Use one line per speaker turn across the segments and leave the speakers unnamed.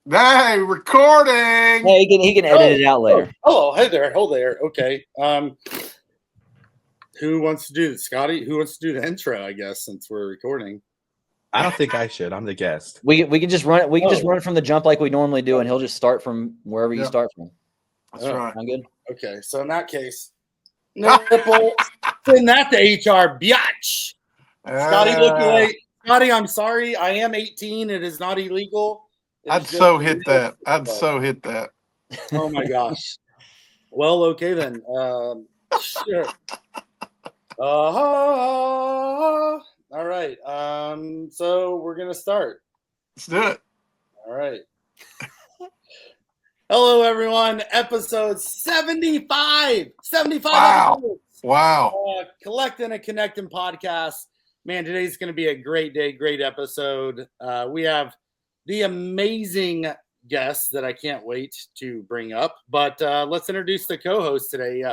Hey, recording.
Yeah, he can edit it out later.
Oh, hey there. Hold there. Okay. Who wants to do Scotty? Who wants to do the intro? I guess since we're recording.
I don't think I should. I'm the guest.
We can just run it. We can just run it from the jump like we normally do, and he'll just start from wherever you start from.
That's right.
I'm good.
Okay, so in that case, nipple, send that to HR, biatch. Scotty, look away. Scotty, I'm sorry. I am 18. It is not illegal.
I'd so hit that. Oh
my gosh. Well, okay then. Sure. All right. So we're gonna start.
Let's do it.
All right. Hello, everyone. Episode 75. 75 episodes.
Wow.
Collectin and Connectin podcast. Man, today's going to be a great day, great episode. We have the amazing guest that I can't wait to bring up. But let's introduce the co-host today,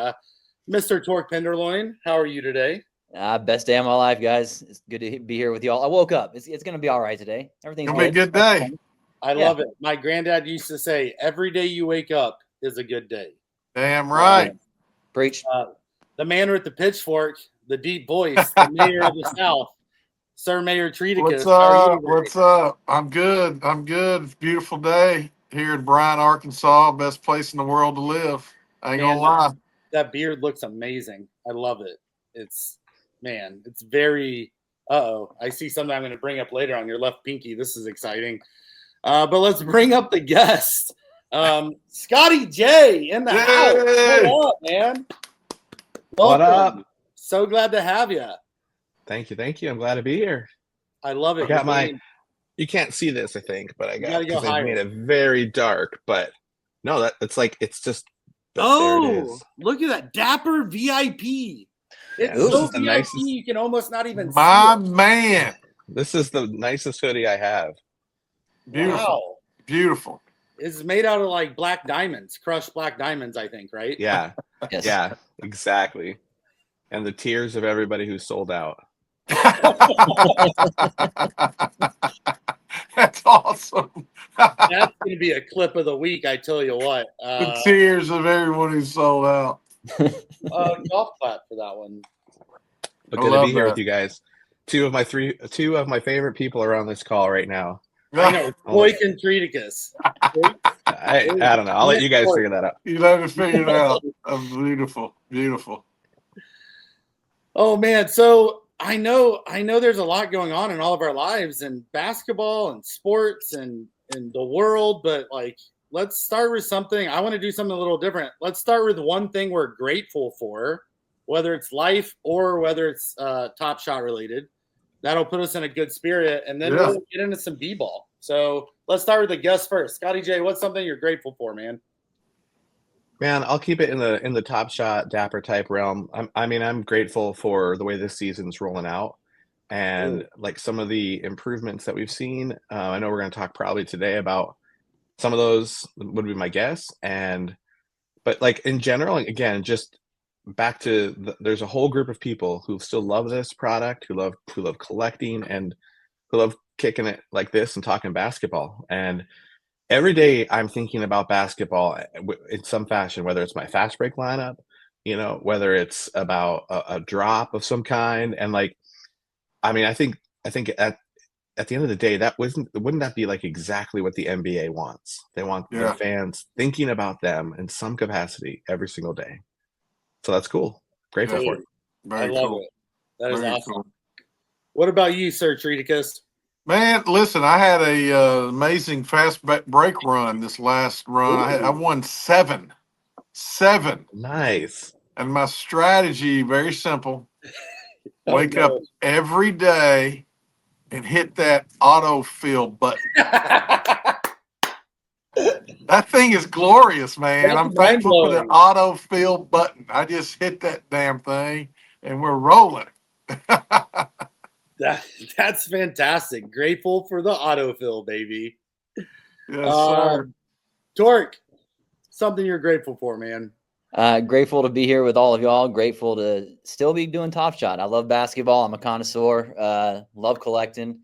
Mr. Tork Penderloin. How are you today?
Best day of my life, guys. It's good to be here with y'all. I woke up. It's going to be all right today. Everything's
going to be a good day.
I love it. My granddad used to say, every day you wake up is a good day.
Damn right.
Preach.
The man with the pitchfork, the deep voice, the mayor of the South, Sir Mayor Treaticus.
What's up? I'm good. It's a beautiful day here in Bryan, Arkansas. Best place in the world to live. I ain't gonna lie.
That beard looks amazing. I love it. It's very. I see something I'm going to bring up later on your left pinky. This is exciting. But let's bring up the guest, ScottyJ in the house. What up, man? Welcome.
What up?
So glad to have you.
Thank you. I'm glad to be here.
I love it.
I got you can't see this, I think, but I made it very dark. But no, it's just. There it is.
Look at that dapper VIP. It's
so
VIP, nicest, you can almost not even see
it. Man.
This is the nicest hoodie I have.
Beautiful. Wow. Beautiful.
It's made out of like black diamonds, crushed black diamonds, I think, right?
Yeah.
Yes.
Yeah, exactly. And the tears of everybody who sold out.
That's awesome.
That's going to be a clip of the week, I tell you what.
The tears of everyone who sold out.
Golf clap for that one.
But good to be here with you guys. Two of my favorite people are on this call right now.
I know, Tork and Treaticus.
I don't know. I'll let you guys figure that out.
You have to figure it out. Beautiful.
Oh man, so I know there's a lot going on in all of our lives and basketball and sports and the world, but like let's start with something. I want to do something a little different. Let's start with one thing we're grateful for, whether it's life or whether it's TopShot related. That'll put us in a good spirit, and then we'll get into some b-ball. So let's start with the guest first. ScottyJ, what's something you're grateful for, man?
Man, I'll keep it in the TopShot dapper type realm. I'm grateful for the way this season's rolling out, and like some of the improvements that we've seen. I know we're going to talk probably today about some of those. Would be my guess, but like in general, again, just back to there's a whole group of people who still love this product, who love collecting, and who love kicking it like this and talking basketball. And every day I'm thinking about basketball in some fashion, whether it's my fast break lineup, whether it's about a drop of some kind. And like, I think at the end of the day, wouldn't that be like exactly what the NBA wants? They want the fans thinking about them in some capacity every single day. So that's cool. Grateful for it.
I love it. That is awesome. Cool. What about you, Sir Treaticus?
Man, listen, I had a amazing fast break run this last run. I won seven.
Nice.
And my strategy, very simple. Wake up every day and hit that autofill button. That thing is glorious, man. I'm thankful for the autofill button. I just hit that damn thing and we're rolling.
That's fantastic. Grateful for the autofill, baby.
Yes, sir.
Tork, something you're grateful for, man.
Grateful to be here with all of y'all. Grateful to still be doing TopShot. I love basketball. I'm a connoisseur. Love collecting.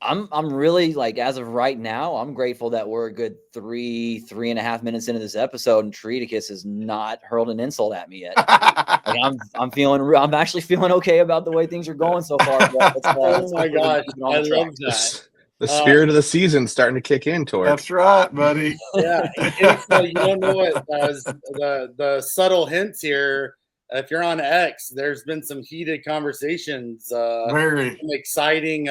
I'm really like, as of right now, I'm grateful that we're a good 3.5 minutes into this episode, and Treaticus has not hurled an insult at me yet. Like, I'm actually feeling okay about the way things are going so far.
Oh my gosh, I love that.
The spirit of the season starting to kick in, Tork.
That's right, buddy.
Yeah, you don't know what the subtle hints here. If you're on X, there's been some heated conversations,
Very
some exciting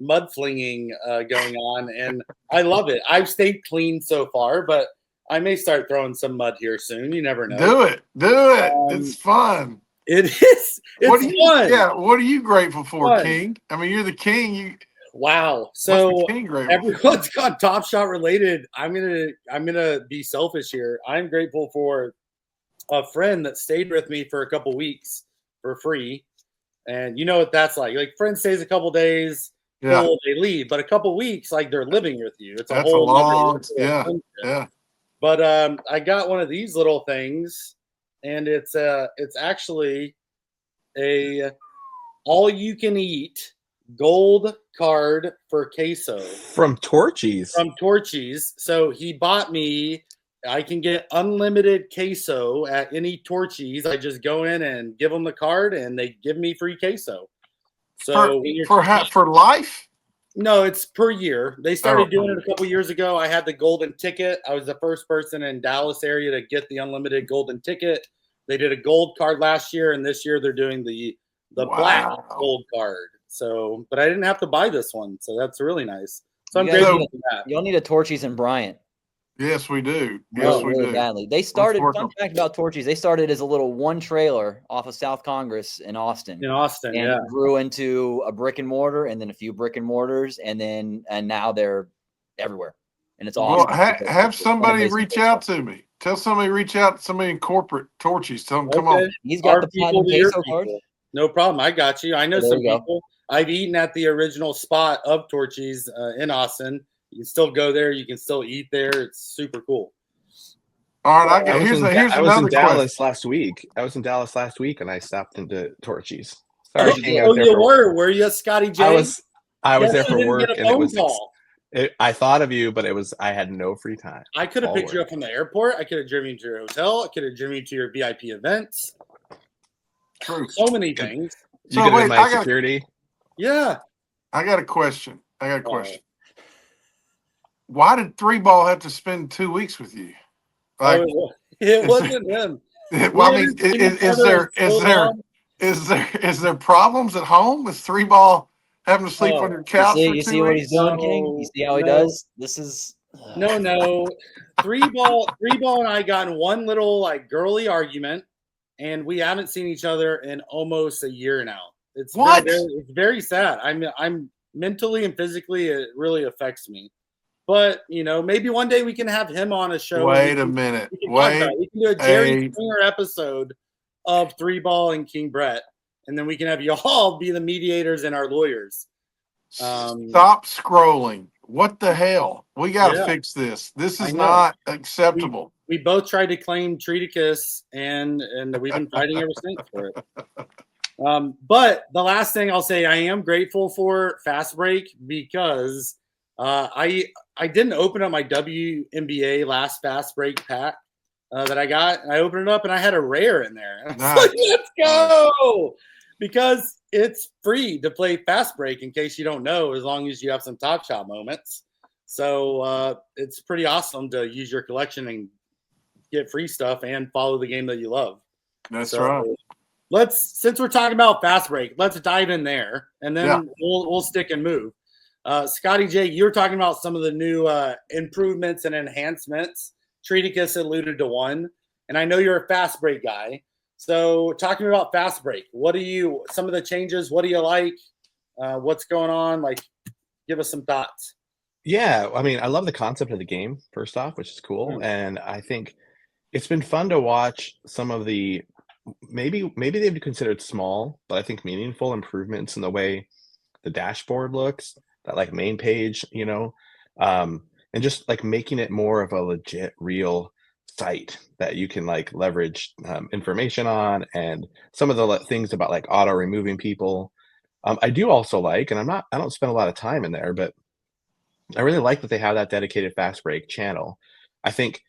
mud flinging going on, and I love it. I've stayed clean so far, but I may start throwing some mud here soon. You never know.
do it. It's fun.
It is. It's fun.
Yeah. What are you grateful for,
Fun.
King? I mean, you're the king.
Wow.
What's
So
the King grateful for?
everyone's got Top Shot related. I'm gonna be selfish here. I'm grateful for a friend that stayed with me for a couple weeks for free, and you know what that's like. Like, friend stays a couple days,
Yeah.
cool, they leave, but a couple weeks, like, they're living with you. It's a
That's a
whole
long.
nother
Yeah.
friendship.
Yeah.
But I got one of these little things, and it's actually a all you can eat gold card for queso
From Torchies.
from Torchies. So he bought me. I can get unlimited queso at any Torchies. I just go in and give them the card, and they give me free queso. So
For life.
no, it's per year. They started
Oh.
doing it a couple years ago. I had the golden ticket. I was the first person in Dallas area to get the unlimited golden ticket. They did a gold card last year, and this year they're doing the black
Wow.
gold card. So, but I didn't have to buy this one, so that's really nice. So I'm
You guys
grateful
need
for that.
You'll need a Torchies in Bryant.
Yes, we do. Yes, we
really
do.
badly. They started.
work
Fun
on-
fact about Torchies: they started as a little one trailer off of South Congress in Austin.
In Austin,
And
yeah.
it grew into a brick and mortar, and then a few brick and mortars, and now they're everywhere, and it's
Well,
awesome.
have
It's an
somebody
amazing
reach
place.
out to me. Tell somebody reach out to somebody in corporate Torchies. Tell them, come on.
Okay.
He's got
Our
the
people
platinum
to your
queso card.
people. No problem. I got you. I know
There
some
you go.
people. I've eaten at the original spot of Torchies in Austin. You can still go there. You can still eat there. It's super cool.
All right,
I was
here's
in
another
Dallas
question.
last week. and I stopped into Torchies.
Oh,
Sorry, King, I was there
you
for-
were you, ScottyJ?
I was
Guess
there
who
for
didn't
work,
get a
and it
phone
was.
call?
I thought of you, but I had no free time.
I could have
All
picked you
work.
up from the airport. I could have driven you to your hotel. I could have driven you to your VIP events.
True.
So many things.
You
So
could have
wait,
been my security.
Yeah.
I got a question. Why did Three Ball have to spend 2 weeks with you? Like,
It wasn't him.
well, I mean, is there problems at home? Is Three Ball having to sleep on your couch for 2
You see what
weeks?
he's doing, King? You see how he does? This is
No. Three ball and I got in one little like girly argument, and we haven't seen each other in almost a year now. It's
What?
it's very sad. I'm mentally and physically, it really affects me. But maybe one day we can have him on a show.
Wait a minute.
We can talk about it. We can do a Jerry
Wait.
Springer episode of Three Ball and KingBrett, and then we can have y'all be the mediators and our lawyers.
Stop scrolling. What the hell? We got to
Yeah.
fix this. This
I
is
know.
not acceptable.
We both tried to claim Treaticus, and we've been fighting ever since for it. But the last thing I'll say, I am grateful for Fast Break because I didn't open up my WNBA last Fast Break pack that I got. I opened it up and I had a rare in there. And I was like, let's go! Because it's free to play Fast Break, in case you don't know, as long as you have some Top Shot moments. So it's pretty awesome to use your collection and get free stuff and follow the game that you love.
That's
So
right.
since we're talking about Fast Break, let's dive in there, and then we'll stick and move. ScottyJ, you were talking about some of the new improvements and enhancements. Treaticus alluded to one, and I know you're a Fast Break guy. So talking about Fast Break, some of the changes, what do you like? What's going on? Like, give us some thoughts.
Yeah, I mean, I love the concept of the game, first off, which is cool. And I think it's been fun to watch some of the maybe they've been considered small, but I think meaningful improvements in the way the dashboard looks, that like main page, and just like making it more of a legit, real site that you can like leverage information on, and some of the things about like auto removing people. I do also like, and I don't spend a lot of time in there, but I really like that they have that dedicated fast break channel. I think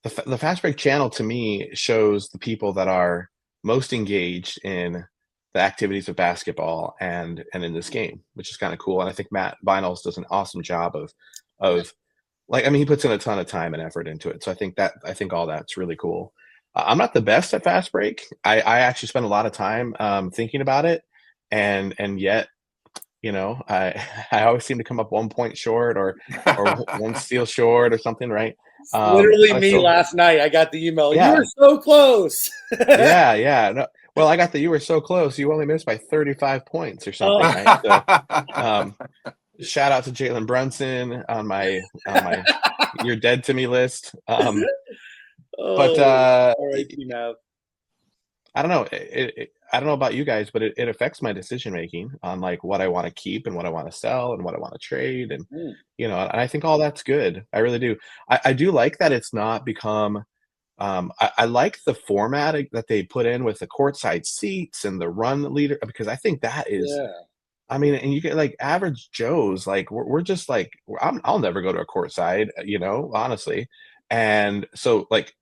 the fast break channel to me shows the people that are most engaged in the activities of basketball and in this game, which is kind of cool. And I think Matt Vinyls does an awesome job of like, I mean, he puts in a ton of time and effort into it. So I think all that's really cool. I'm not the best at fast break. I actually spend a lot of time thinking about it, and yet, you know, I always seem to come up 1 point short or one steal short or something, right?
Literally
I
me
still,
last night. I got the email. You
yeah,
were so close.
yeah. No, well, I got that you were so close. You only missed by 35 points or something,
Oh,
right? So, um, shout out to Jalen Brunson on my "You're Dead to Me" list. But
all right, Mav.
I don't know. I don't know about you guys, but it affects my decision making on like what I want to keep and what I want to sell and what I want to trade, and you know, and I think all that's good. I really do. I do like that it's not become. I like the format that they put in with the courtside seats and the run leader, because I think that is.
Yeah.
I mean, and you get like average Joes, like we're just like I'll never go to a courtside, you know, honestly, and so like.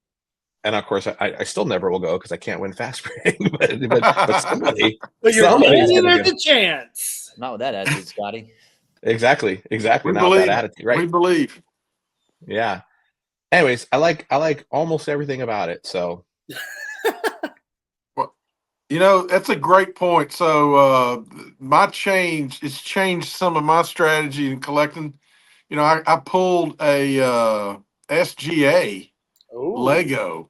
And of course, I still never will go because I can't win fast break. but
But you're
somebody's
saying
gonna
there's
go.
a chance.
Not with that attitude, Scotty.
Exactly.
We
Not with that
believe.
attitude,
We
right?
believe.
Yeah. Anyways, I like almost everything about it. So
Well, you know, that's a great point. So my change, it's changed some of my strategy in collecting. You know, I pulled a SGA
Ooh.
Lego.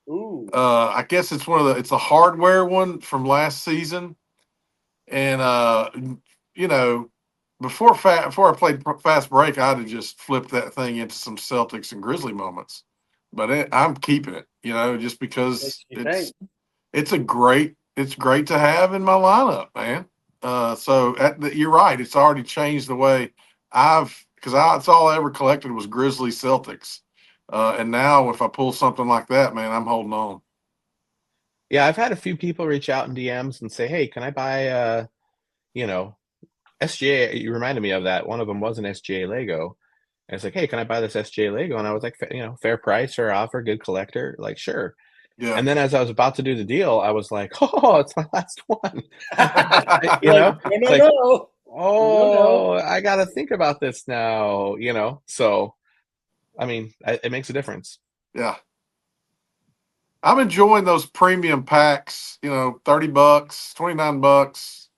Ooh.
I guess it's a hardware one from last season. And you know, before I played fast break, I'd have just flipped that thing into some Celtics and Grizzly moments. But I'm keeping it, you know, just because
Makes you think.
it's great to have in my lineup, man. So you're right. It's already changed the way it's all I ever collected was Grizzly Celtics. And now if I pull something like that, man, I'm holding on.
yeah, I've had a few people reach out in DMs and say, "Hey, can I buy you know, SGA?" You reminded me of that. One of them was an SGA Lego. And it's like, "Hey, can I buy this SGA Lego?" And I was like, you know, fair price or offer, good collector, like sure.
Yeah.
And then as I was about to do the deal, I was like, "Oh, it's my last one." You
Like,
know,
no,
like,
no. No.
oh, I got to think about this now, you know? So, I mean, it makes a difference.
Yeah. I'm enjoying those premium packs, you know, $30, $29,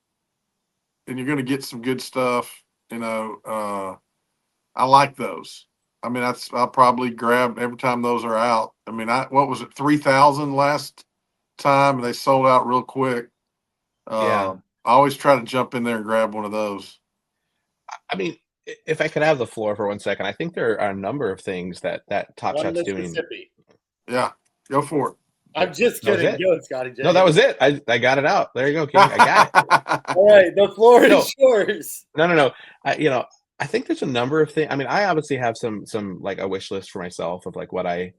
and you're going to get some good stuff. You know, I like those. I mean, I'll probably grab every time those are out. I mean, what was it, 3,000 last time, and they sold out real quick.
Yeah.
I always try to jump in there and grab one of those.
I mean, if I could have the floor for 1 second, I think there are a number of things that Top
One
Shot's doing.
Mississippi.
Yeah, go for it.
I'm just
That was
kidding.
it.
Go, ScottyJ.
No, that was it. I got it out. There you go, King. I got it.
All right, the floor
No.
is yours.
No. You know, I think there's a number of things. I mean, I obviously have some like a wish list for myself of like what I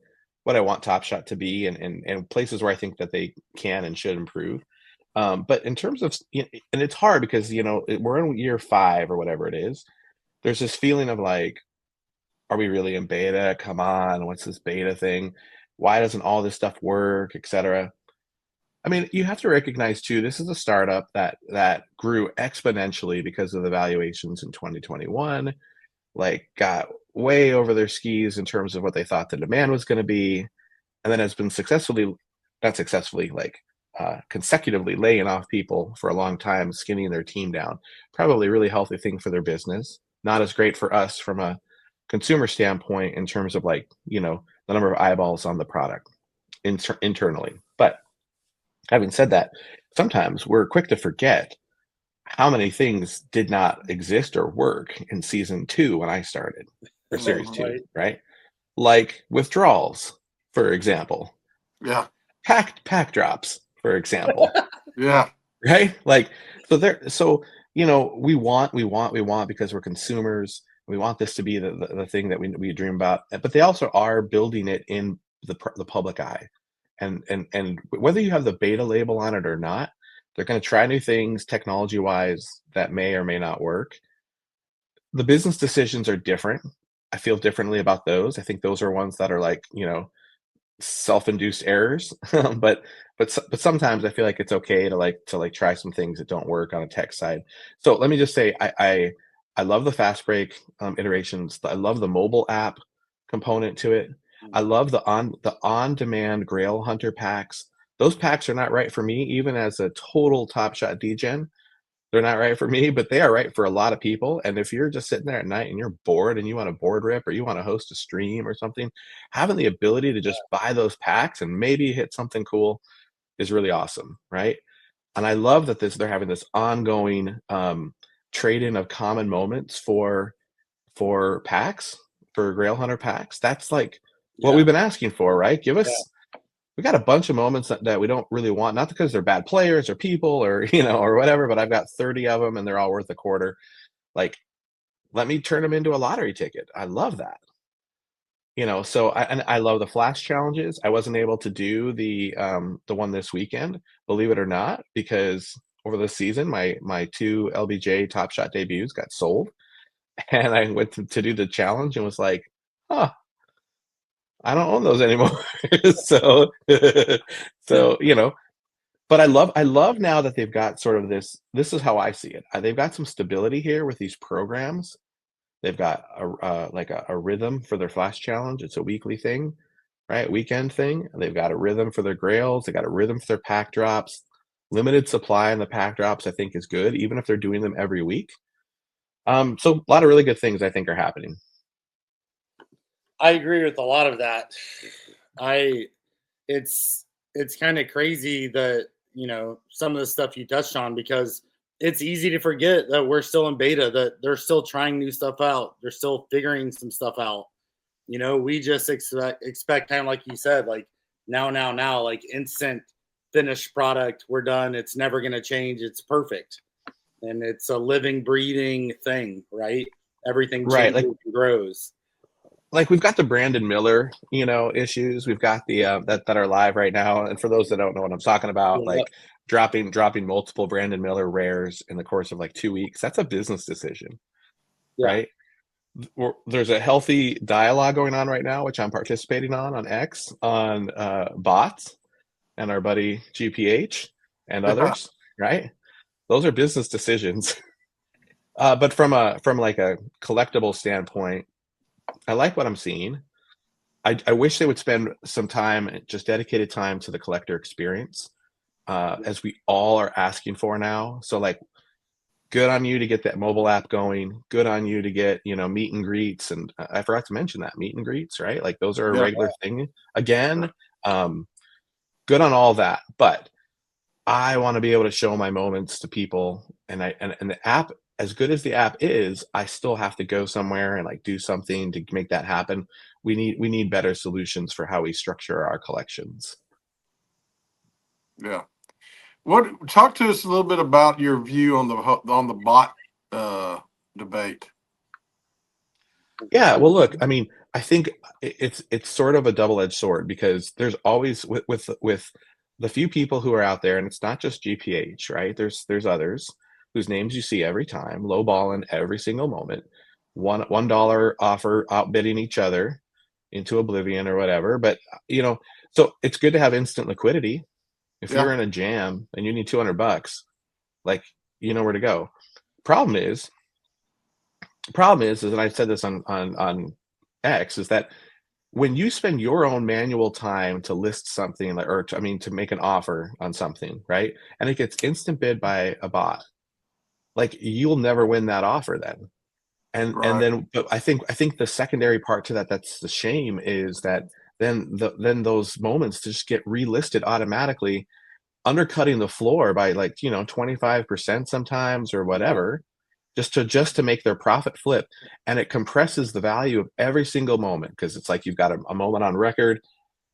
want Top Shot to be, and places where I think that they can and should improve. But in terms of, and it's hard because, you know, we're in year 5 or whatever it is. There's this feeling of like, are we really in beta? Come on, what's this beta thing? Why doesn't all this stuff work, etc.? I mean, you have to recognize too, this is a startup that grew exponentially because of the valuations in 2021, like got way over their skis in terms of what they thought the demand was going to be, and then has been not successfully, like consecutively laying off people for a long time, skinning their team down. Probably a really healthy thing for their business. Not as great for us from a consumer standpoint in terms of like, you know, the number of eyeballs on the product internally. But having said that, sometimes we're quick to forget how many things did not exist or work in season 2 when I started, or series 2, right? Like withdrawals, for example.
Yeah.
Pack drops, for example.
Yeah.
Right? Like, so you know, we want because we're consumers. We want this to be the thing that we dream about, but they also are building it in the public eye, and whether you have the beta label on it or not, They're going to try new things technology wise that may or may not work. The business decisions are different. I feel differently about those. I think those are ones that are like, self-induced errors. But sometimes I feel like it's okay to try some things that don't work on a tech side. So let me just say I love the fast break iterations. I love the mobile app component to it. I love the on-demand Grail Hunter packs. Those packs are not right for me, even as a total TopShot degen. They're not right for me, but they are right for a lot of people. And if you're just sitting there at night and you're bored and you want to board rip or you want to host a stream or something, having the ability to just buy those packs and maybe hit something cool is really awesome, right? And I love that they're having this ongoing trade-in of common moments for packs, for Grail Hunter packs. That's like what we've been asking for, right? Give us we got a bunch of moments that we don't really want, not because they're bad players or people or or whatever, but I've got 30 of them and they're all worth a quarter. Like, let me turn them into a lottery ticket. I love that. So I love the flash challenges. I wasn't able to do the one this weekend, believe it or not, because over the season my 2 LBJ TopShot debuts got sold, and I went to do the challenge and was like, huh, I don't own those anymore. so but I love now that they've got sort of this is how I see it. They've got some stability here with these programs. They've got a rhythm for their flash challenge. It's a weekly thing, right? Weekend thing. They've got a rhythm for their grails. They got a rhythm for their pack drops. Limited supply in the pack drops, I think, is good, even if they're doing them every week. So a lot of really good things I think are happening.
I agree with a lot of that. It's kind of crazy that, some of the stuff you touched on, because it's easy to forget that we're still in beta, that they're still trying new stuff out. They're still figuring some stuff out. We just expect kind of like you said, like now, like instant finished product. We're done. It's never going to change. It's perfect. And it's a living, breathing thing, right? Everything
Right,
changes and grows.
Like we've got the Brandon Miller, issues. We've got the that are live right now. And for those that don't know what I'm talking about, like dropping multiple Brandon Miller rares in the course of like 2 weeks, that's a business decision, right? There's a healthy dialogue going on right now, which I'm participating on X, on bots and our buddy GPH and others, right? Those are business decisions. But from like a collectible standpoint, I like what I'm seeing. I wish they would spend some time, just dedicated time, to the collector experience, as we all are asking for now. So like, good on you to get that mobile app going. Good on you to get, meet and greets. And I forgot to mention that meet and greets, right? Like those are a regular thing again. Good on all that. But I want to be able to show my moments to people, and the app, as good as the app is, I still have to go somewhere and like do something to make that happen. We need better solutions for how we structure our collections.
Yeah. Talk to us a little bit about your view on the bot debate.
Yeah, well, look, I mean, I think it's sort of a double-edged sword, because there's always with the few people who are out there, and it's not just GPH, right? There's others whose names you see every time, lowballing every single moment, $1 offer outbidding each other into oblivion or whatever. But so it's good to have instant liquidity. If you're in a jam and you need $200, like you know where to go. Problem is, and I've said this on X, is that when you spend your own manual time to list something, to make an offer on something, right, and it gets instant bid by a bot, like you'll never win that offer then. And then, but I think the secondary part to that's the shame, is that then those moments just get relisted automatically, undercutting the floor by 25% sometimes or whatever, just to make their profit flip. And it compresses the value of every single moment, because it's like you've got a moment on record.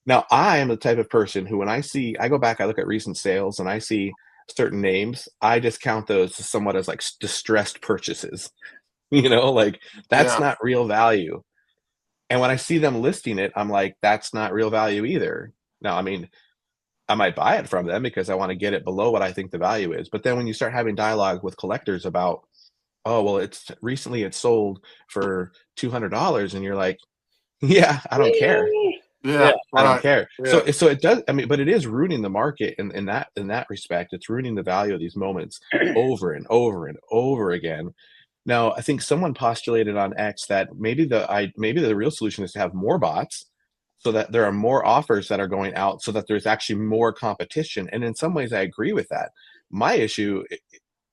Now, I am the type of person who, when I go back, I look at recent sales and I see certain names, I discount those somewhat as like distressed purchases. That's not real value. And when I see them listing it, I'm like, that's not real value either. Now, I mean, I might buy it from them because I want to get it below what I think the value is. But then when you start having dialogue with collectors about, oh, well, it's sold for $200, and you're like, yeah, I don't care.
Yeah,
I don't
right.
care.
Yeah.
So it does. I mean, but it is ruining the market in that respect. It's ruining the value of these moments over and over and over again. Now, I think someone postulated on X that maybe the real solution is to have more bots, so that there are more offers that are going out, so that there's actually more competition. And in some ways, I agree with that. My issue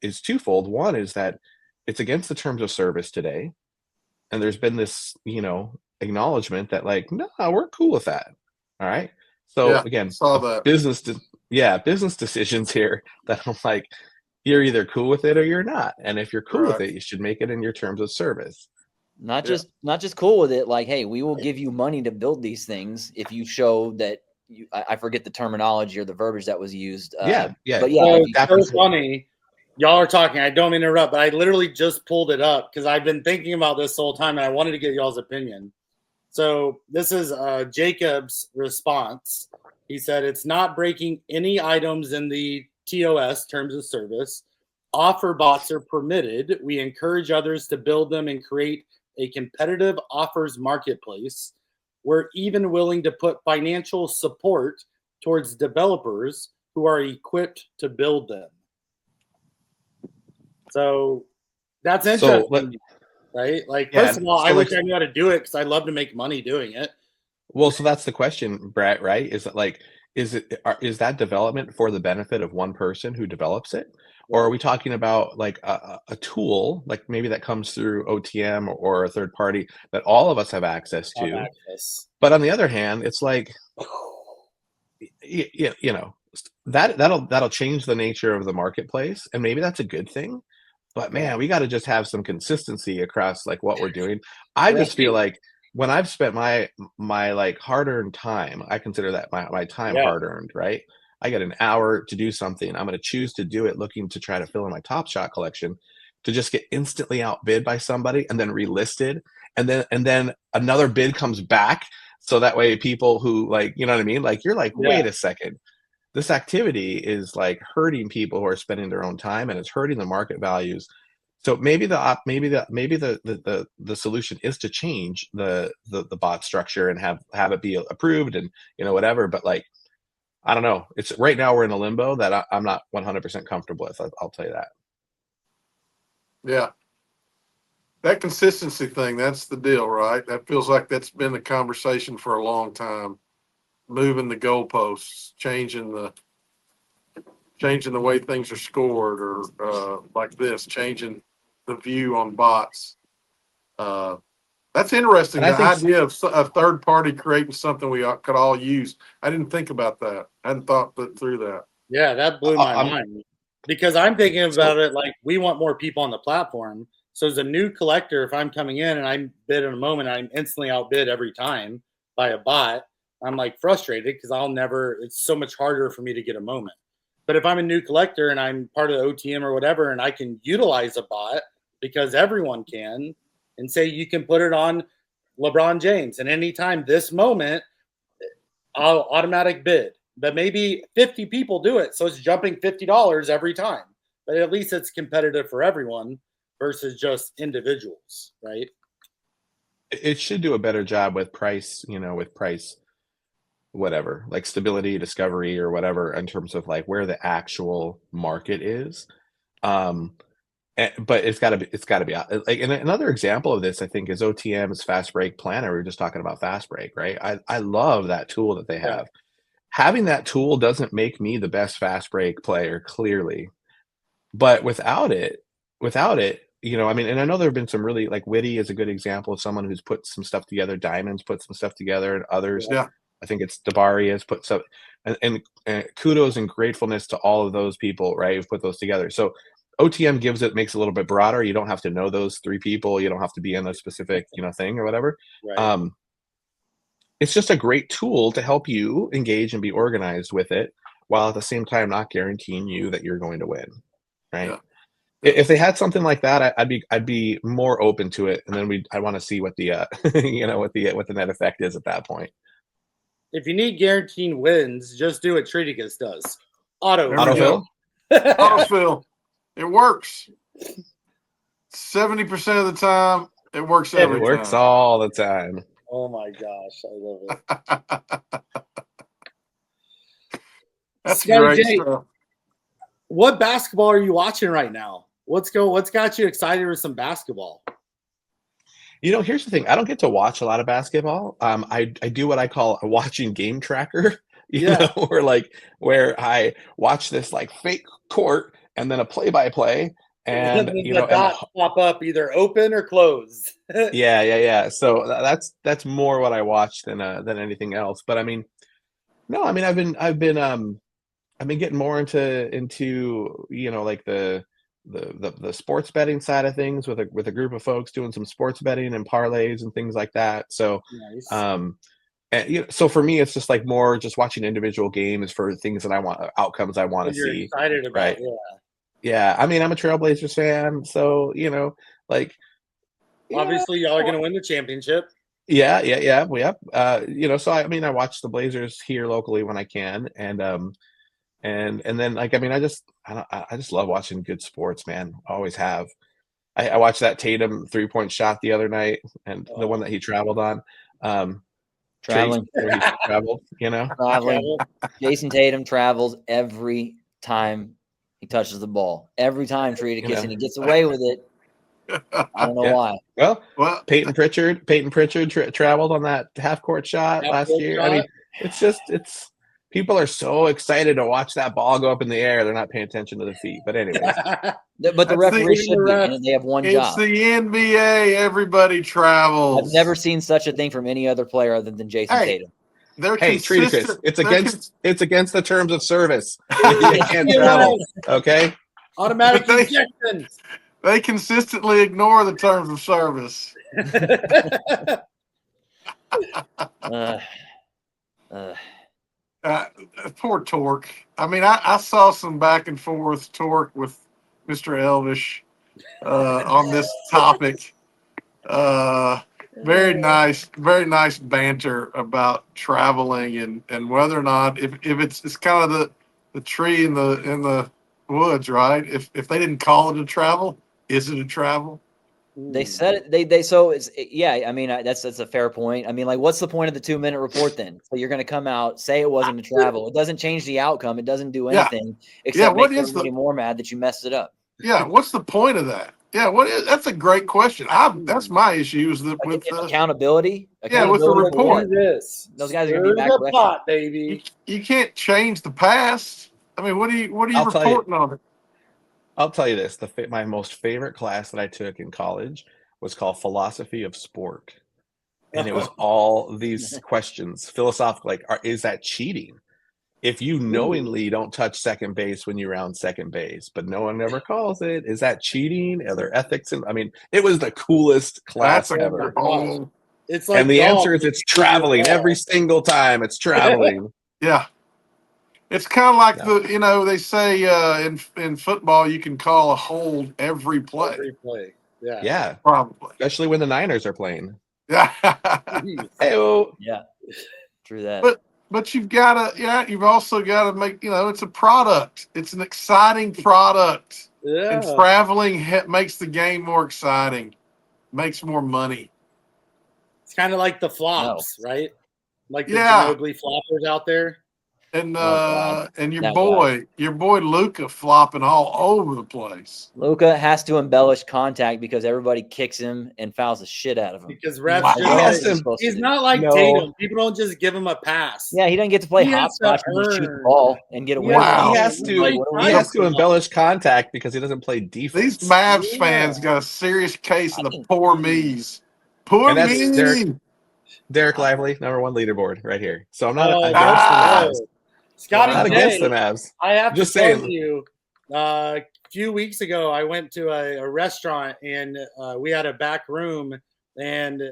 is twofold. One is that it's against the terms of service today, and there's been this, acknowledgement that like, no, we're cool with that. All right. So
Yeah,
again,
saw that.
business decisions here that I'm like, you're either cool with it or you're not. And if you're cool with
Right.
it, you should make it in your terms of service.
Not
Yeah.
just cool with it. Like, hey, we will give you money to build these things if you show that you. I forget the terminology or the verbiage that was used.
Yeah.
But yeah,
So
if you
it's
show-
so funny. Y'all are talking. I don't mean to interrupt, but I literally just pulled it up because I've been thinking about this the whole time, and I wanted to get y'all's opinion. So this is Jacob's response. He said, it's not breaking any items in the TOS, terms of service. Offer bots are permitted. We encourage others to build them and create a competitive offers marketplace. We're even willing to put financial support towards developers who are equipped to build them. So that's interesting, right? Like,
Yeah,
first of all,
so
I
like-
wish I knew how to do it because I love to make money doing it.
Well, so that's the question, Brett, right? Is that like, is that development for the benefit of one person who develops it? Or are we talking about like a tool, like maybe that comes through OTM or a third party that all of us have access to? But on the other hand, it's like, that'll change the nature of the marketplace, and maybe that's a good thing. But man, we got to just have some consistency across like what we're doing. I just feel like when I've spent my like hard-earned time, I consider that my time hard-earned, right? I get an hour to do something. I'm going to choose to do it looking to try to fill in my TopShot collection, to just get instantly outbid by somebody and then relisted, and then another bid comes back, so that way people who, like, you know what I mean? Like, you're like, wait a second. This activity is like hurting people who are spending their own time, and it's hurting the market values. So maybe the solution is to change the bot structure and have it be approved and whatever. But like, I don't know. It's right now we're in a limbo that I'm not 100% comfortable with. I'll tell you that.
Yeah. That consistency thing, that's the deal, right? That feels like that's been the conversation for a long time. Moving the goalposts, changing the way things are scored, or like this, changing the view on bots. That's interesting.
And
The idea of a third party creating something we could all use. I didn't think about that. I hadn't thought through that.
Yeah, that blew my mind, because I'm thinking about it like, we want more people on the platform. So as a new collector, if I'm coming in and I bid in a moment, I'm instantly outbid every time by a bot. I'm like frustrated because it's so much harder for me to get a moment. But if I'm a new collector and I'm part of the OTM or whatever, and I can utilize a bot, because everyone can, and say you can put it on LeBron James, and anytime this moment, I'll automatic bid. But maybe 50 people do it, so it's jumping $50 every time. But at least it's competitive for everyone versus just individuals, right?
It should do a better job with price, whatever, like stability, discovery, or whatever, in terms of like where the actual market is. But it's got to be like, and another example of this, I think, is OTM's Fast Break Planner. We were just talking about Fast Break, right? I love that tool that they have. Having that tool doesn't make me the best Fast Break player, clearly, but without it, I mean, and I know there have been some really, like, Witty is a good example of someone who's put some stuff together. Diamonds put some stuff together, and others.
Yeah.
I think it's Dabari has put some, and kudos and gratefulness to all of those people, right, who've put those together. So OTM makes it a little bit broader. You don't have to know those three people. You don't have to be in a specific, thing or whatever.
Right.
It's just a great tool to help you engage and be organized with it, while at the same time not guaranteeing you that you're going to win, right?
Yeah.
If they had something like that, I'd be more open to it, and then I want to see what the what the net effect is at that point.
if you need guaranteed wins, just do what Treaticus does.
There we
Autofill.
go. Autofill. It works. 70% of the time, it works every
It works
time.
all the time.
Oh my gosh, I love it.
That's
Scotty
great
J,
stuff.
what basketball are you watching right now? What's got you excited with some basketball?
Here's the thing. I don't get to watch a lot of basketball. I do what I call a watching game tracker. Where I watch this like fake court and then a play-by-play, and
the dots pop up either open or closed.
yeah. So that's more what I watch than anything else. But I mean, no, I mean I've been getting more into like the sports betting side of things with a group of folks doing some sports betting and parlays and things like that. So
Nice.
and so for me, it's just like more just watching individual games for things that I want, outcomes I want to
You're
see.
excited about,
Right.
yeah.
Yeah. I mean, I'm a Trailblazers fan, so
Obviously, y'all are going to win the championship.
Yeah. So I watch the Blazers here locally when I can, and then I just love watching good sports, man. Always have. I watched that Tatum 3-point shot the other night, and the one that he traveled on.
Traveling.
Where he traveled,
Traveling. Jason Tatum travels every time he touches the ball. Every time Treaticus, and he gets away with it. I don't know why.
Well, Peyton Pritchard traveled on that half-court shot last year. I mean, it's people are so excited to watch that ball go up in the air. They're not paying attention to the feet. But anyways.
But the referee should be, and they have one job.
It's the NBA. Everybody travels.
I've never seen such a thing from any other player other than Jason Tatum.
Treaticus,
it's against the terms of service. You can't travel. Okay.
Automatic ejection.
They consistently ignore the terms of service. Poor Tork. I mean, I saw some back and forth Tork with Mr. Elvish on this topic. Very nice banter about traveling and whether or not if it's kind of the tree in the woods, right? If they didn't call it a travel, is it a travel?
They said it. So it's I mean, that's a fair point. I mean, like, what's the point of the 2-minute report then? So you're going to come out, say it wasn't a travel. It doesn't change the outcome. It doesn't do anything except make everybody more mad that you messed it up.
Yeah, what's the point of that? Yeah, that's a great question. That's my issue is that with
accountability.
Yeah, with the report.
Those guys are going to be back.
Pot, baby.
You can't change the past. I mean, what are you reporting on it?
I'll tell you this: my most favorite class that I took in college was called Philosophy of Sport, and it was all these questions, philosophical, like, is that cheating? If you knowingly don't touch second base when you're on second base, but no one ever calls it, is that cheating? Are there ethics? I mean, it was the coolest class ever.
It's like,
and the answer is it's traveling every single time. It's traveling.
Yeah. It's kind of like they say in football you can call a hold every play.
Every play. Yeah.
Yeah.
Probably.
Especially when the Niners are playing.
Yeah.
Hey-o.
Yeah. True that.
But you've also got to make, it's a product. It's an exciting product.
Yeah.
And traveling makes the game more exciting, makes more money.
It's kind of like the flops, right? Like the Ginobili floppers out there.
And your boy Luka flopping all over the place.
Luka has to embellish contact because everybody kicks him and fouls the shit out of him.
Because refs he's not like Tatum. People don't just give him a pass.
Yeah, he doesn't get to play hopscotch and just shoot the ball and get away.
Wow.
He has to embellish contact because he doesn't play defense.
These Mavs fans got a serious case of the poor me's. Poor me.
Derek Lively, #1 leaderboard right here. So I'm not against the Mavs.
Scotty
not against the Mavs.
I have
just
to
saying.
tell you, a few weeks ago, I went to a restaurant and we had a back room, and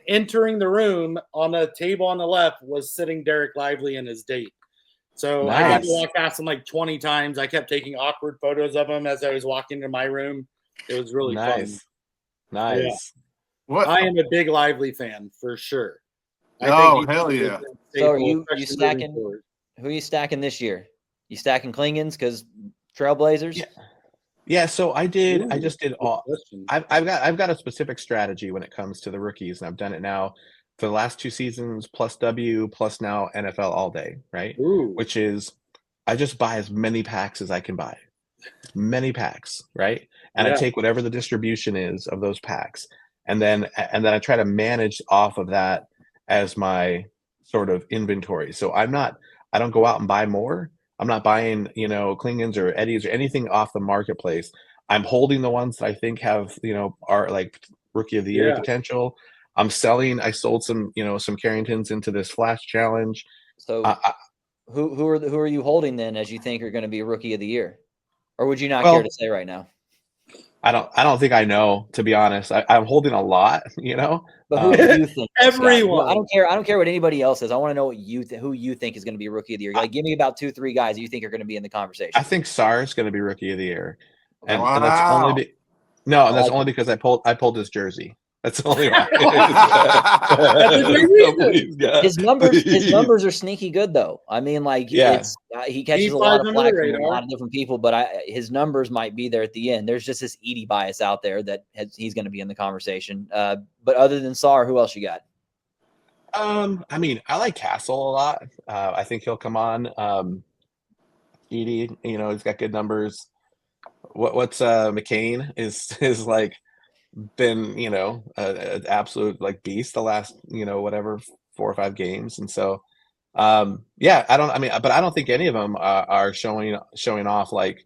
entering the room on the table on the left was sitting Derek Lively and his date. So I had to walk past him like 20 times. I kept taking awkward photos of him as I was walking to my room. It was really fun.
Nice.
Yeah. I am a big Lively fan for sure.
Oh, hell yeah.
So are you stacking? Who are you stacking this year? You stacking Klingons because Trailblazers?
Yeah. Yeah, so I just did all.
Question.
I've got a specific strategy when it comes to the rookies, and I've done it now for the last 2 seasons, plus W, plus now NFL all day, right?
Ooh.
Which is I just buy as many packs as I can buy. Many packs, right? And I
Yeah.
take whatever the distribution is of those packs, and then I try to manage off of that as my sort of inventory. So I don't go out and buy more. I'm not buying, Klingons or Eddies or anything off the marketplace. I'm holding the ones that I think have, are like rookie of the year
Yeah.
potential. I'm selling. I sold some, some Carringtons into this flash challenge.
So who are you holding then as you think are going to be rookie of the year? Or would you not
Well,
care to say right now?
I don't think I know, to be honest. I'm holding a lot,
But who do you think?
Everyone.
I don't care what anybody else says. I want to know what who you think is going to be rookie of the year. Like, give me about 2-3 guys you think are going to be in the conversation.
I think Sarr is going to be rookie of the year, and
Wow.
that's only that's
like
only because I pulled his jersey. That's the only why.
His numbers are sneaky good though. I mean, like he catches a lot of flack from a lot of different people, but his numbers might be there at the end. There's just this Edie bias out there that he's going to be in the conversation. But other than Sarr, who else you got?
I mean, I like Castle a lot. I think he'll come on. Edie, he's got good numbers. What's McCain is like been an absolute like beast the last whatever 4 or 5 games, and so but I don't think any of them are showing off like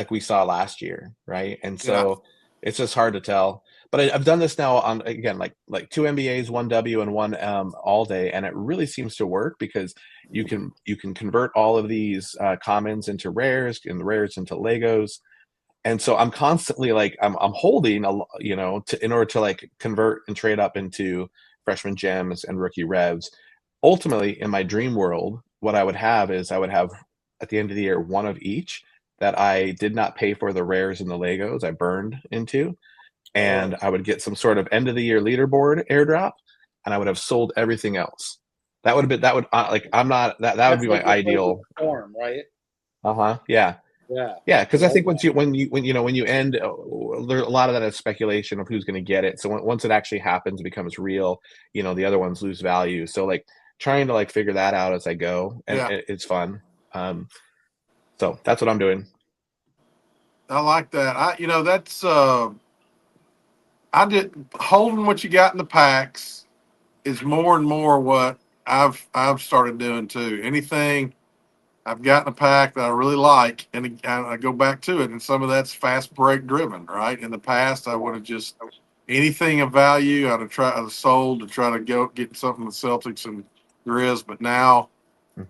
we saw last year, right? And so it's just hard to tell. But I've done this now on, again, like 2 NBAs, 1 W, and 1 all day, and it really seems to work because you can convert all of these commons into rares and rares into Legos. And so I'm constantly like I'm holding in order to like convert and trade up into freshman gems and rookie revs. Ultimately, in my dream world, what I would have is I would have at the end of the year 1 of each that I did not pay for the rares and the Legos I burned into, and I would get some sort of end of the year leaderboard airdrop, and I would have sold everything else. That would be my ideal
form, right?
Yeah. Yeah, because I think
that.
when you end, there's a lot of that is speculation of who's going to get it. So once it actually happens, it becomes real. The other ones lose value. So like trying to like figure that out as I go, and it's fun. So that's what I'm doing.
I like that. That's I did holding what you got in the packs is more and more what I've started doing too. Anything I've got in a pack that I really like, and I go back to it, and some of that's fast break driven, right? In the past, I would have just anything of value I'd have sold to try to go get something with Celtics and Grizz, but now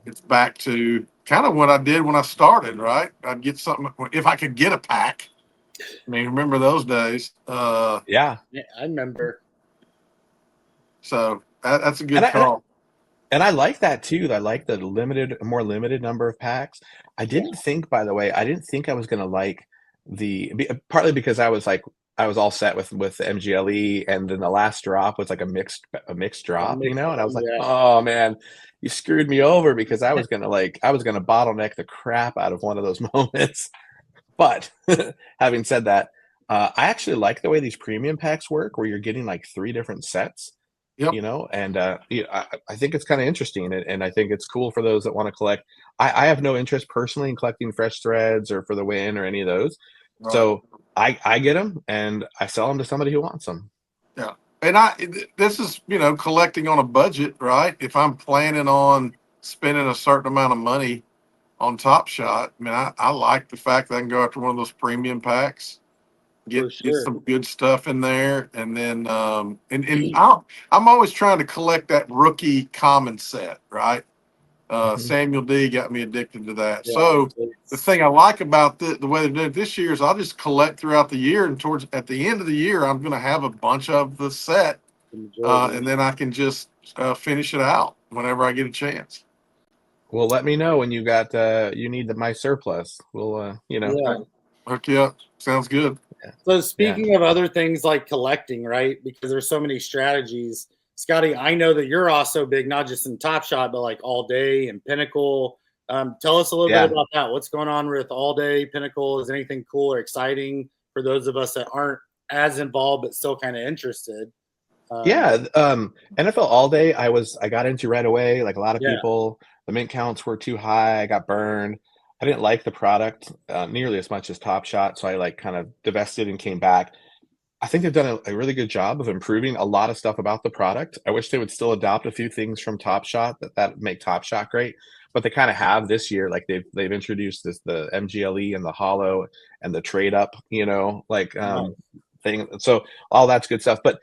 it's back to kind of what I did when I started, right? I'd get something if I could get a pack. I mean, remember those days?
Yeah, I remember.
So that's a good call.
And I like that too. I like the more limited number of packs. I didn't think, by the way, I was going to like partly because I was all set with the MGLE, and then the last drop was like a mixed drop, and I was like, oh man, you screwed me over, because I was going to bottleneck the crap out of one of those moments. But having said that, I actually like the way these premium packs work, where you're getting like 3 different sets.
Yep.
And I think it's kind of interesting, and I think it's cool for those that want to collect. I have no interest personally in collecting fresh threads or for the win or any of those. Right. So I get them and I sell them to somebody who wants them.
Yeah. And this is, collecting on a budget, right? If I'm planning on spending a certain amount of money on TopShot, I mean, I like the fact that I can go after one of those premium packs. Get some good stuff in there, and then I'm always trying to collect that rookie common set, right? Samuel D got me addicted to that. So the thing I like about the way they're doing it this year is I'll just collect throughout the year, and at the end of the year, I'm going to have a bunch of the set, and then I can just finish it out whenever I get a chance.
Well, let me know when you got you need my surplus. We'll
hook you up. Sounds good.
So speaking of other things like collecting, right? Because there's so many strategies. Scotty, I know that you're also big, not just in Top Shot, but like All Day and Pinnacle. Tell us a little bit about that. What's going on with All Day, Pinnacle? Is anything cool or exciting for those of us that aren't as involved but still kind of interested?
NFL All Day, I got into right away. Like a lot of
Yeah.
people, the mint counts were too high. I got burned. I didn't like the product nearly as much as Top Shot, so I like kind of divested and came back. I think they've done a really good job of improving a lot of stuff about the product. I wish they would still adopt a few things from Top Shot that make Top Shot great, but they kind of have this year. Like they've introduced the MGLE and the Hollow and the trade up, thing. So all that's good stuff. But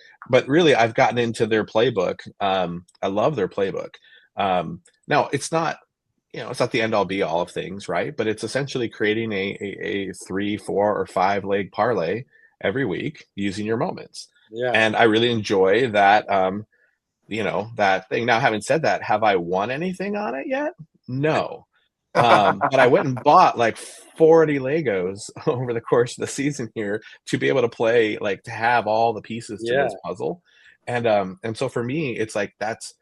really, I've gotten into their playbook. I love their playbook. Now it's not. It's not the end all be all of things, right? But it's essentially creating a 3, 4, or 5 leg parlay every week using your moments.
Yeah.
And I really enjoy that, that thing. Now, having said that, have I won anything on it yet? No. But I went and bought like 40 Legos over the course of the season here to be able to play, like to have all the pieces to this puzzle. And so for me, it's like that's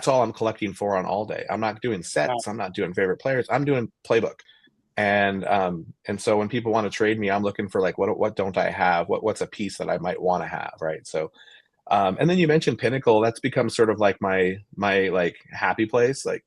all I'm collecting for on All Day. I'm not doing sets. I'm not doing favorite players. I'm doing playbook. And so when people want to trade me, I'm looking for like, what don't I have? What's a piece that I might want to have, right? So, and then you mentioned Pinnacle. That's become sort of like my like happy place. Like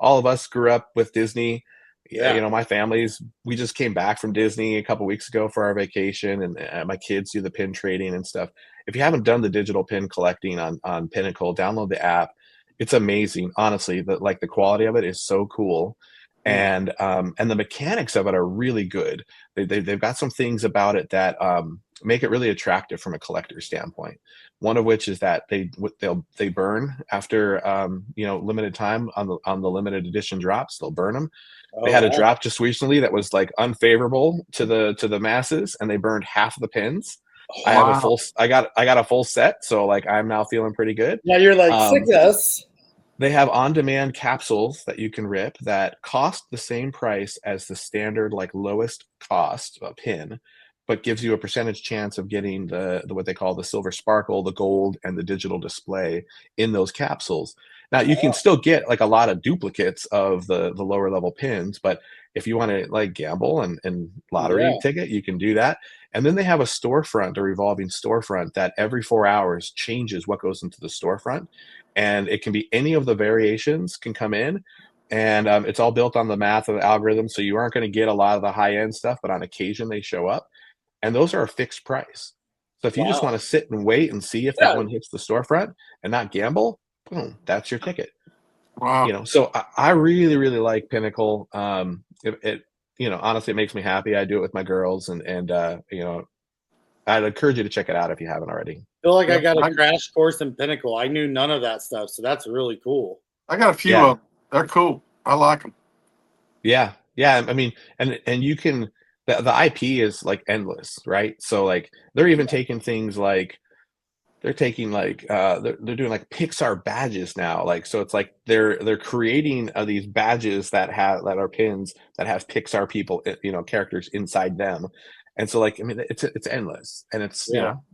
all of us grew up with Disney. My families, we just came back from Disney a couple weeks ago for our vacation, and my kids do the pin trading and stuff. If you haven't done the digital pin collecting on Pinnacle, download the app. It's amazing, honestly. The quality of it is so cool, and the mechanics of it are really good. They've got some things about it that make it really attractive from a collector standpoint. One of which is that they burn after limited time on the limited edition drops. They'll burn them. They had a drop just recently that was like unfavorable to the masses, and they burned half of the pins. I have a full. I got a full set, so like I'm now feeling pretty good.
Yeah, you're like success.
They have on-demand capsules that you can rip that cost the same price as the standard like lowest cost pin, but gives you a percentage chance of getting the what they call the silver sparkle, the gold, and the digital display in those capsules. Now you can still get like a lot of duplicates of the lower level pins, but if you want to like gamble and lottery ticket, you can do that. And then they have a storefront, a revolving storefront that every 4 hours changes what goes into the storefront. And it can be any of the variations can come in. And it's all built on the math of the algorithm. So you aren't going to get a lot of the high end stuff, but on occasion they show up. And those are a fixed price. So if you just want to sit and wait and see if that one hits the storefront and not gamble, boom, that's your ticket.
Wow.
So I really, really like Pinnacle. Honestly, it makes me happy. I do it with my girls, and I'd encourage you to check it out if you haven't already.
I feel like I got a crash course in Pinnacle. I knew none of that stuff, so that's really cool.
I got a few of them. They're cool. I like them.
Yeah. I mean, and you can the IP is like endless, right? So like they're even taking things like they're taking like they're doing like Pixar badges now. Like so it's like they're creating these badges that are pins that have Pixar people, characters inside them. And so like I mean it's endless. And it's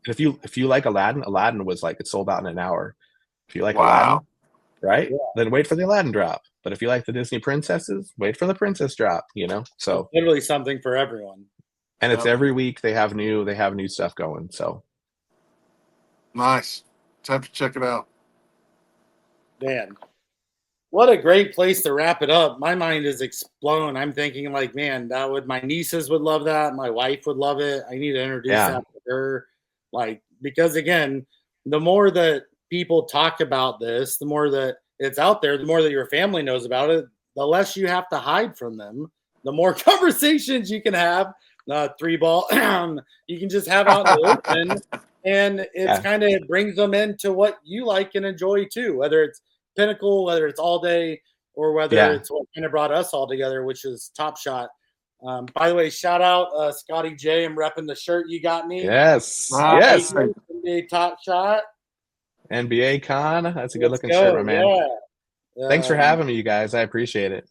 if you like Aladdin was like it sold out in an hour. If you like Aladdin, right? Yeah. Then wait for the Aladdin drop. But if you like the Disney princesses, wait for the princess drop, So
it's literally something for everyone.
And it's every week they have new stuff going. So
nice. Just have to check it out.
Man. What a great place to wrap it up. My mind is exploding. I'm thinking like, man, my nieces would love that. My wife would love it. I need to introduce that to her. Like, because again, the more that people talk about this, the more that it's out there, the more that your family knows about it, the less you have to hide from them, the more conversations you can have. 3-ball, you can just have out in the open, and it's kind of brings them into what you like and enjoy too, whether it's Pinnacle, whether it's All Day, or whether it's what kind of brought us all together, which is Top Shot. By the way, shout out ScottyJ. I'm repping the shirt you got me.
Yes.
NBA Top Shot.
NBA Con. That's a good looking shirt, my man. Thanks for having me, you guys. I appreciate it.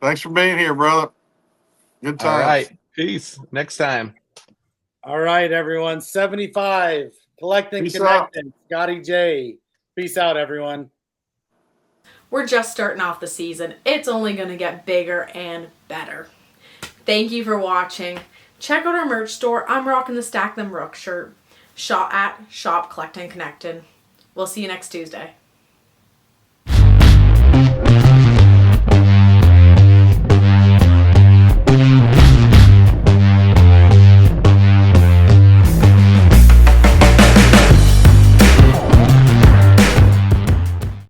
Thanks for being here, brother. Good times.
All right. Peace. Next time.
All right, everyone. 75. Collectin,
Peace out.
Connectin, ScottyJ. Peace out, everyone.
We're just starting off the season. It's only going to get bigger and better. Thank you for watching. Check out our merch store. I'm rocking the Stack Them Rook shirt. Shop Collectin Connectin. We'll see you next Tuesday.